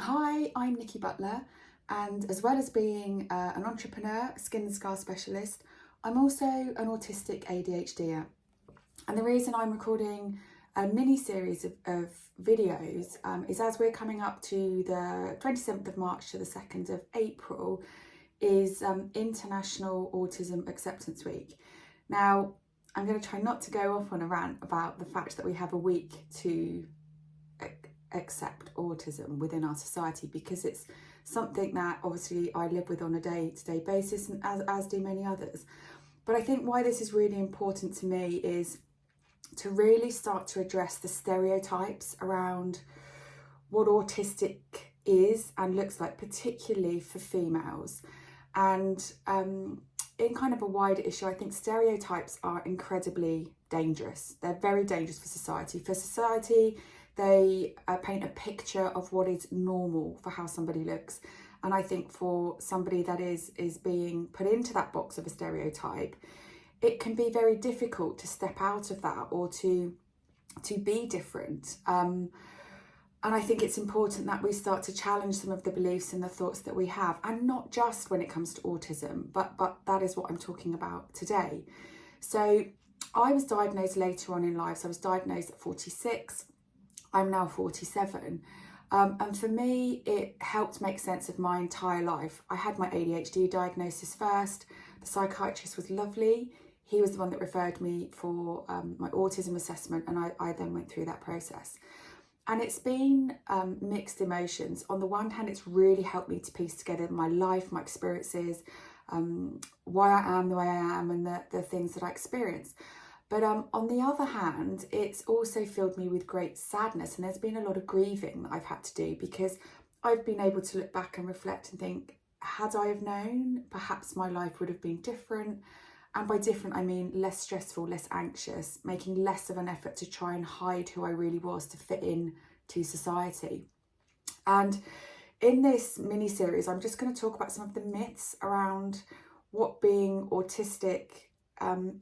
Hi, I'm Nikki Butler, and as well as being an entrepreneur, skin and scar specialist, I'm also an autistic ADHDer. And the reason I'm recording a mini series of videos is as we're coming up to the 27th of March to the 2nd of April is International Autism Acceptance Week. Now, I'm going to try not to go off on a rant about the fact that we have a week to accept autism within our society, because it's something that obviously I live with on a day-to-day basis, and as do many others. But I think why this is really important to me is to really start to address the stereotypes around what autistic is and looks like, particularly for females. And in kind of a wider issue, I think stereotypes are incredibly dangerous. They're very dangerous for society. For society, they paint a picture of what is normal for how somebody looks. And I think for somebody that is being put into that box of a stereotype, it can be very difficult to step out of that or to be different. And I think it's important that we start to challenge some of the beliefs and the thoughts that we have, and not just when it comes to autism, but that is what I'm talking about today. So I was diagnosed later on in life. So I was diagnosed at 46. I'm now 47. And for me, it helped make sense of my entire life. I had my ADHD diagnosis first. The psychiatrist was lovely. He was the one that referred me for my autism assessment, and I then went through that process. And it's been mixed emotions. On the one hand, it's really helped me to piece together my life, my experiences, why I am the way I am, and the things that I experience. But on the other hand, it's also filled me with great sadness, and there's been a lot of grieving that I've had to do, because I've been able to look back and reflect and think, had I have known, perhaps my life would have been different. And by different, I mean less stressful, less anxious, making less of an effort to try and hide who I really was to fit in to society. And in this mini series, I'm just going to talk about some of the myths around what being autistic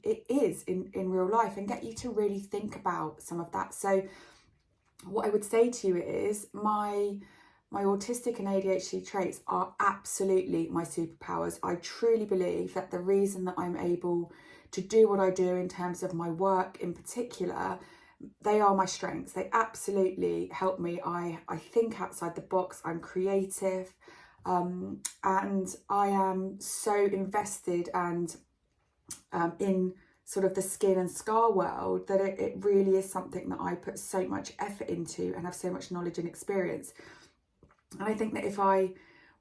it is in real life, and get you to really think about some of that. So what I would say to you is my autistic and ADHD traits are absolutely my superpowers. I truly believe that the reason that I'm able to do what I do in terms of my work in particular, they are my strengths. They absolutely help me. I think outside the box. I'm creative, and I am so invested and in sort of the skin and scar world that it really is something that I put so much effort into and have so much knowledge and experience. And I think that if I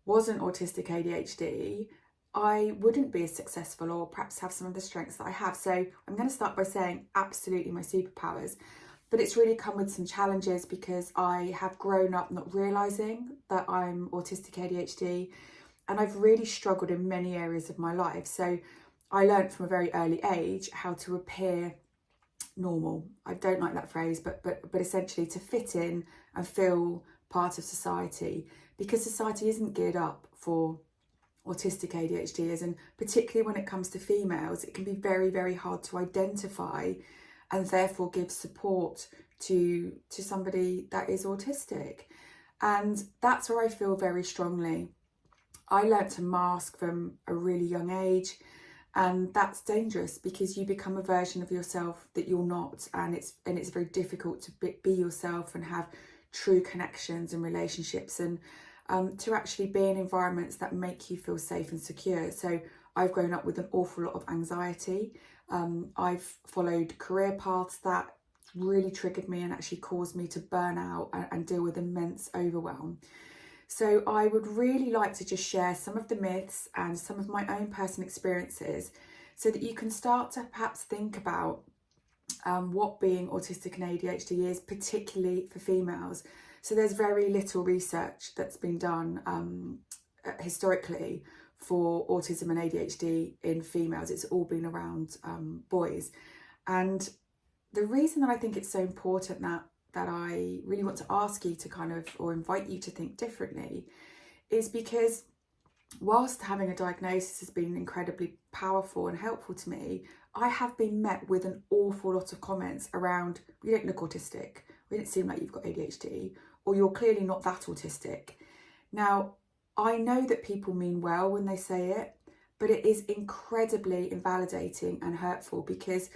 wasn't autistic ADHD, I wouldn't be as successful, or perhaps have some of the strengths that I have. So I'm going to start by saying absolutely my superpowers. But it's really come with some challenges, because I have grown up not realising that I'm autistic ADHD, and I've really struggled in many areas of my life. So I learned from a very early age how to appear normal. I don't like that phrase, but essentially to fit in and feel part of society, because society isn't geared up for autistic ADHDers, and particularly when it comes to females, it can be very, very hard to identify and therefore give support to somebody that is autistic. And that's where I feel very strongly. I learnt to mask from a really young age, and that's dangerous, because you become a version of yourself that you're not, and it's very difficult to be yourself and have true connections and relationships, and to actually be in environments that make you feel safe and secure. So I've grown up with an awful lot of anxiety. I've followed career paths that really triggered me and actually caused me to burn out and deal with immense overwhelm. So I would really like to just share some of the myths and some of my own personal experiences, so that you can start to perhaps think about what being autistic and ADHD is, particularly for females. So there's very little research that's been done historically for autism and ADHD in females. It's all been around boys. And the reason that I think it's so important that I really want to ask you to kind of, or invite you to think differently, is because whilst having a diagnosis has been incredibly powerful and helpful to me, I have been met with an awful lot of comments around, you don't look autistic, we don't seem like you've got ADHD, or you're clearly not that autistic. Now, I know that people mean well when they say it, but it is incredibly invalidating and hurtful, because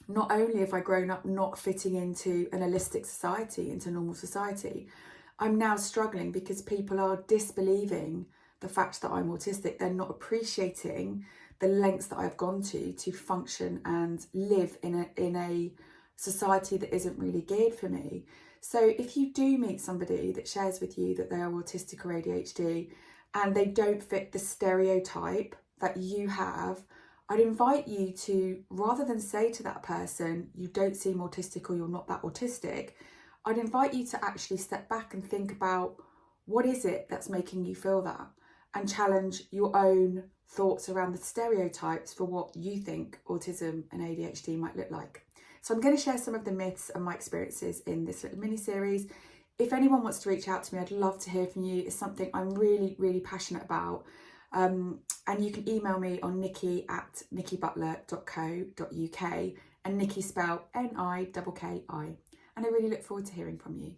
not only have I grown up not fitting into an holistic society, into normal society, I'm now struggling because people are disbelieving the fact that I'm autistic. They're not appreciating the lengths that I've gone to function and live in a society that isn't really geared for me. So if you do meet somebody that shares with you that they are autistic or ADHD and they don't fit the stereotype that you have, I'd invite you to, rather than say to that person, you don't seem autistic or you're not that autistic, I'd invite you to actually step back and think about, what is it that's making you feel that? And challenge your own thoughts around the stereotypes for what you think autism and ADHD might look like. So I'm going to share some of the myths and my experiences in this little mini-series. If anyone wants to reach out to me, I'd love to hear from you. It's something I'm really, really passionate about. And you can email me on nikki@nikkibutler.co.uk, and Nikki spelled Nikki. And I really look forward to hearing from you.